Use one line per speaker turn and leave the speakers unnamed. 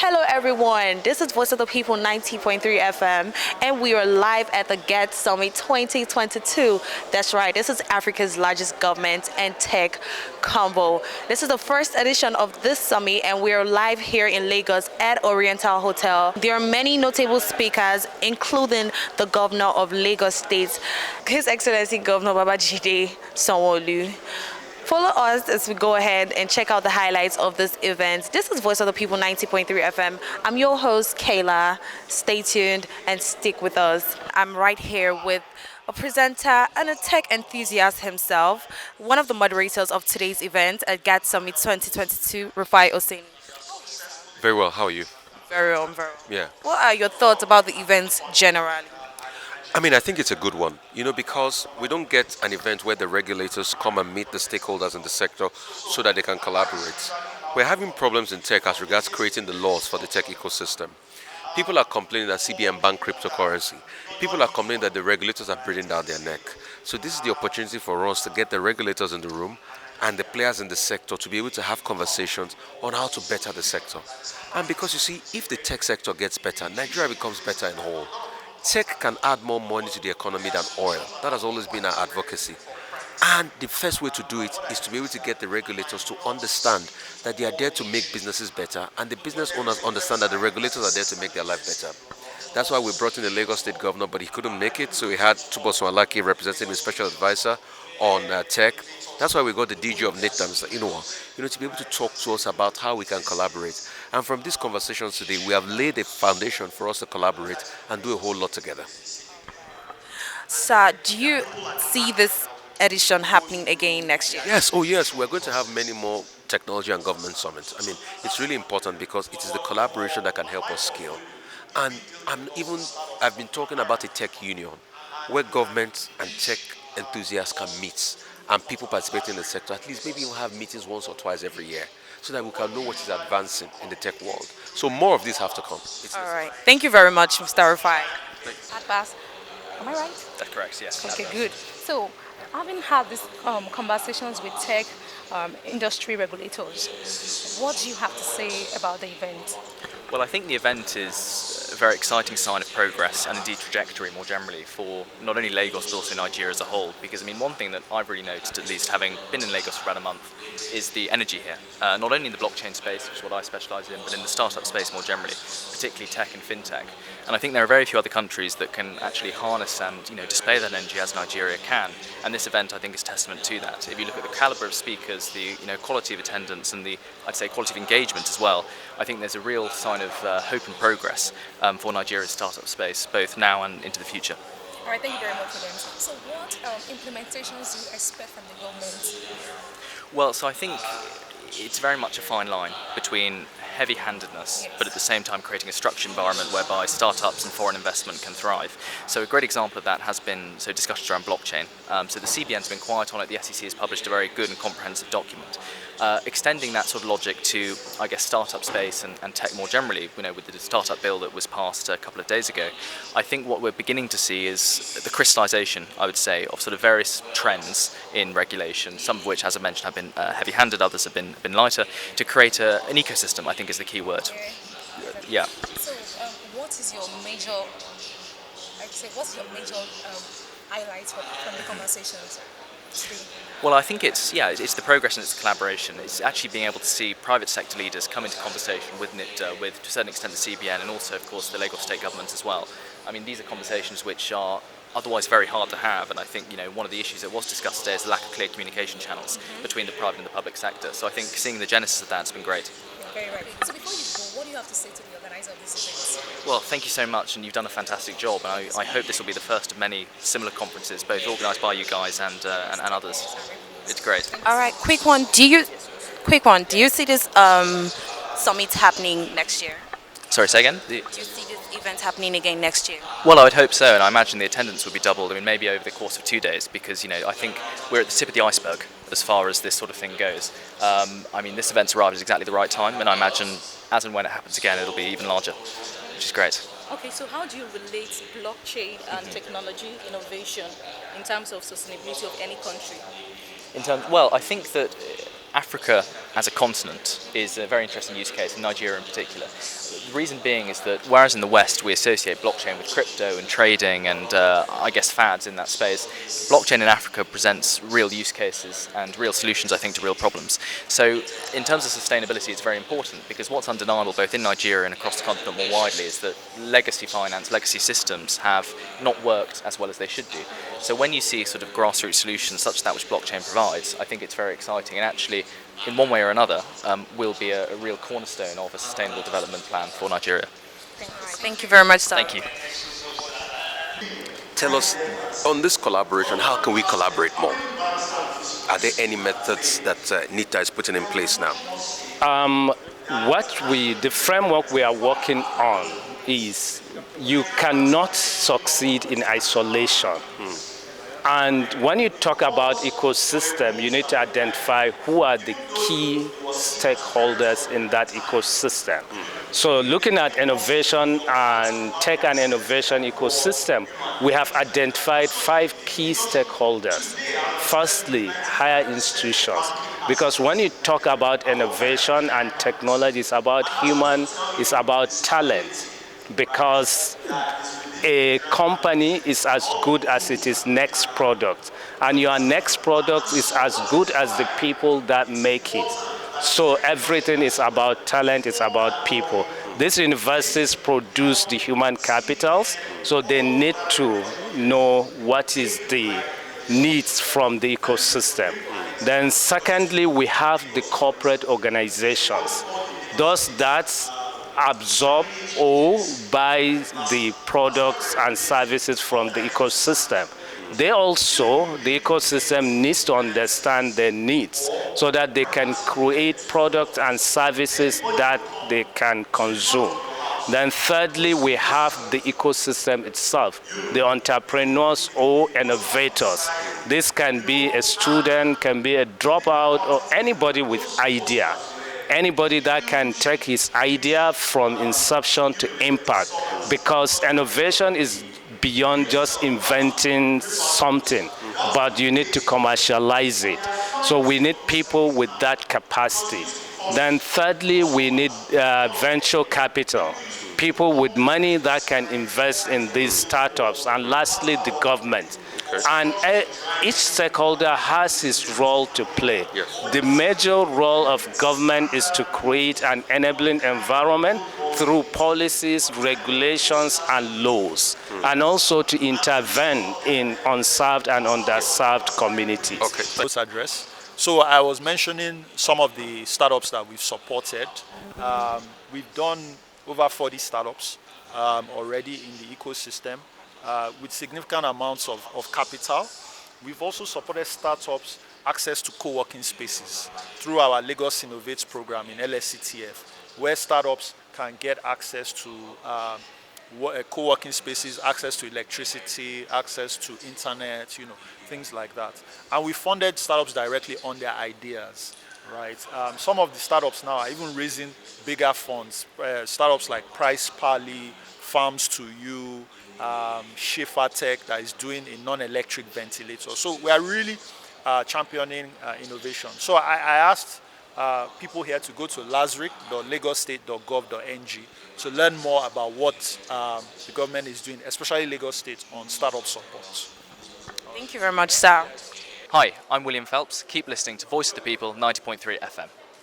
Hello, everyone. This is Voice of the People 90.3 FM, and we are live at the GET Summit 2022. That's right, this is Africa's largest government and tech combo. This is the first edition of this summit, and we are live here in Lagos at Oriental Hotel. There are many notable speakers, including the governor of Lagos State, His Excellency Governor Babajide Sanwo-Olu. Follow us as we go ahead and check out the highlights of this event. This is Voice of the People 90.3 FM. I'm your host, Kayla. Stay tuned and stick with us. I'm right here with a presenter and a tech enthusiast himself, one of the moderators of today's event at GAT Summit 2022, Rufai Oseni.
Very well. How are you?
Very well, very well.
Yeah.
What are your thoughts about the event generally?
I think it's a good one, because we don't get an event where the regulators come and meet the stakeholders in the sector so that they can collaborate. We're having problems in tech as regards creating the laws for the tech ecosystem. People are complaining that CBN banned cryptocurrency. People are complaining that the regulators are breathing down their neck. So this is the opportunity for us to get the regulators in the room and the players in the sector to be able to have conversations on how to better the sector. And because you see, if the tech sector gets better, Nigeria becomes better in whole. Tech can add more money to the economy than oil. That has always been our advocacy. And the first way to do it is to be able to get the regulators to understand that they are there to make businesses better, and the business owners understand that the regulators are there to make their life better. That's why we brought in the Lagos State Governor, but he couldn't make it, so we had Tubosun Alaki representing his special advisor on tech. That's why we got the DG of NITA, Mr. Inuwa, to be able to talk to us about how we can collaborate. And from these conversations today, we have laid a foundation for us to collaborate and do a whole lot together.
Sir, do you see this edition happening again next year?
Yes, oh yes, we're going to have many more technology and government summits. It's really important because it is the collaboration that can help us scale. And I've been talking about a tech union where government and tech enthusiasts can meet and people participating in the sector. At least maybe we'll have meetings once or twice every year so that we can know what is advancing in the tech world. So more of this have to come.
All right. Thank you very much, Mr. Rufai.
Abbas, am I right?
That's correct, yes.
Okay, good. So, having had these conversations with tech industry regulators, what do you have to say about the event?
Well, I think the event is a very exciting sign of progress and indeed trajectory more generally for not only Lagos but also Nigeria as a whole. Because one thing that I've really noticed, at least having been in Lagos for about a month, is the energy here. Not only in the blockchain space, which is what I specialise in, but in the startup space more generally, particularly tech and fintech. And I think there are very few other countries that can actually harness and display that energy as Nigeria can. And this event, I think, is testament to that. If you look at the calibre of speakers, the quality of attendance, and the quality of engagement as well, I think there's a real sign of hope and progress for Nigeria's startup space, both now and into the future.
All right, thank you very much for that. So, what implementations do you expect from the government?
Well, so I think it's very much a fine line between heavy-handedness, but at the same time creating a structured environment whereby startups and foreign investment can thrive. So a great example of that has been discussions around blockchain. So the CBN's been quiet on it. The SEC has published a very good and comprehensive document. Extending that sort of logic to, startup space and tech more generally, with the startup bill that was passed a couple of days ago, I think what we're beginning to see is the crystallization, I would say, of sort of various trends in regulation, some of which, as I mentioned, have been heavy-handed, others have been lighter, to create an ecosystem, I think is the key word. Yeah.
So, what's your major highlights from the conversations today?
Well, I think it's the progress and it's the collaboration. It's actually being able to see private sector leaders come into conversation with NITA, with to a certain extent the CBN, and also, of course, the Lagos State government as well. These are conversations which are otherwise very hard to have, and I think one of the issues that was discussed today is the lack of clear communication channels between the private and the public sector. So I think seeing the genesis of that has been great.
Very right. So before you go, what do you have to say to the organizer of this event?
Well, thank you so much, and you've done a fantastic job. And I hope this will be the first of many similar conferences, both organised by you guys and others. It's great.
All right, quick one. Do you see this summit happening next year?
Sorry, say again?
Do you see this event happening again next year?
Well, I would hope so, and I imagine the attendance would be doubled. maybe over the course of 2 days, because I think we're at the tip of the iceberg as far as this sort of thing goes. This event's arrived at exactly the right time, and I imagine as and when it happens again, it'll be even larger, which is great.
Okay, so how do you relate blockchain and technology innovation in terms of sustainability of any country?
Well, I think that Africa as a continent is a very interesting use case, in Nigeria in particular. The reason being is that whereas in the West we associate blockchain with crypto and trading and I guess fads in that space, blockchain in Africa presents real use cases and real solutions, I think, to real problems. So in terms of sustainability, it's very important because what's undeniable both in Nigeria and across the continent more widely is that legacy finance, legacy systems have not worked as well as they should do. So when you see sort of grassroots solutions such as that which blockchain provides, I think it's very exciting and actually, in one way or another, will be a real cornerstone of a sustainable development plan for Nigeria.
Thank you very much, sir.
Thank you.
Tell us, on this collaboration, how can we collaborate more? Are there any methods that NITA is putting in place now?
The framework we are working on is you cannot succeed in isolation. And when you talk about ecosystem, you need to identify who are the key stakeholders in that ecosystem. So looking at innovation and tech and innovation ecosystem, we have identified 5 key stakeholders. Firstly, higher institutions. Because when you talk about innovation and technology, it's about human, it's about talent. Because a company is as good as its next product, and your next product is as good as the people that make it. So everything is about talent, it's about people. These universities produce the human capitals, so they need to know what is the needs from the ecosystem. Then secondly, we have the corporate organizations. Those that absorb or buy the products and services from the ecosystem. The ecosystem needs to understand their needs so that they can create products and services that they can consume. Then thirdly, we have the ecosystem itself, the entrepreneurs or innovators. This can be a student, can be a dropout, or anybody with idea. Anybody that can take his idea from inception to impact, because innovation is beyond just inventing something, but you need to commercialize it. So we need people with that capacity. Then thirdly, we need venture capital, people with money that can invest in these startups. And lastly, the government. And each stakeholder has his role to play.
Yes.
The major role of government is to create an enabling environment through policies, regulations, and laws, and also to intervene in unserved and underserved communities.
Okay.
Address. So I was mentioning some of the startups that we've supported. We've done over 40 startups already in the ecosystem with significant amounts of capital. We've also supported startups access to co-working spaces through our Lagos Innovates program in LSCTF, where startups can get access to co-working spaces, access to electricity, access to internet, things like that. And we funded startups directly on their ideas, right? Some of the startups now are even raising bigger funds. Startups like Price Pali, Farms to You, Schaefer Tech that is doing a non-electric ventilator. So we are really championing innovation. So I asked people here to go to lasric.lagosstate.gov.ng to learn more about what the government is doing, especially Lagos State, on startup support.
Thank you very much, sir.
Hi, I'm William Phelps. Keep listening to Voice of the People, 90.3 FM.